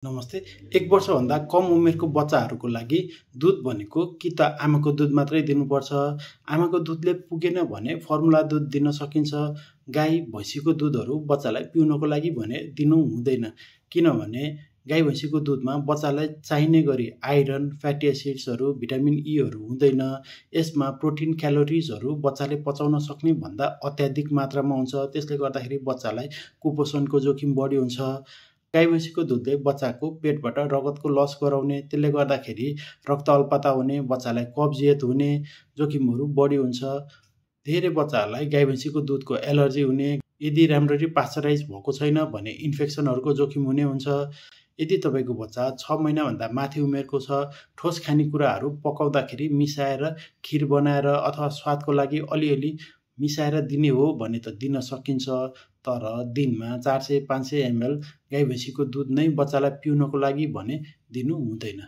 नमस्ते। 1 वर्षभन्दा कम उमेरको बच्चाहरूको लागि दुध भनेको कि त आमाको दुध मात्रै दिनुपर्छ, आमाको दुधले पुगेन भने फर्मुला दुध दिन सकिन्छ। गाई भैँसीको दुधहरू बच्चालाई पिउनको लागि भने दिनु हुँदैन, किनभने गाई भैँसीको दुधमा बच्चालाई चाहिने गरी आइरन, फ्याटी एसिड्सहरू, भिटामिन ईहरू हुँदैन। यसमा प्रोटिन, क्यालोरिजहरू बच्चाले पचाउन सक्ने भन्दा अत्याधिक मात्रामा हुन्छ। त्यसले गर्दाखेरि बच्चालाई कुपोषणको जोखिम बढी हुन्छ। गाई भैँसीको दुधले बच्चाको पेटबाट रगतको लस गराउने, त्यसले गर्दाखेरि रक्त अल्पता हुने, बच्चालाई कब्जियत हुने जोखिमहरू बढी हुन्छ। धेरै बच्चाहरूलाई गाई भैँसीको दुधको एलर्जी हुने, यदि राम्ररी पास्चराइज भएको छैन भने इन्फेक्सनहरूको जोखिम हुने हुन्छ। यदि तपाईँको बच्चा 6 महिनाभन्दा माथि उमेरको छ, ठोस खानेकुराहरू पकाउँदाखेरि मिसाएर खिर बनाएर अथवा स्वादको लागि अलिअलि मिसाएर दिने हो भने त दिन सकिन्छ, तर दिनमा 400-500 ml गाई भैँसीको दुध नै बच्चालाई पिउनको लागि भने दिनु हुँदैन।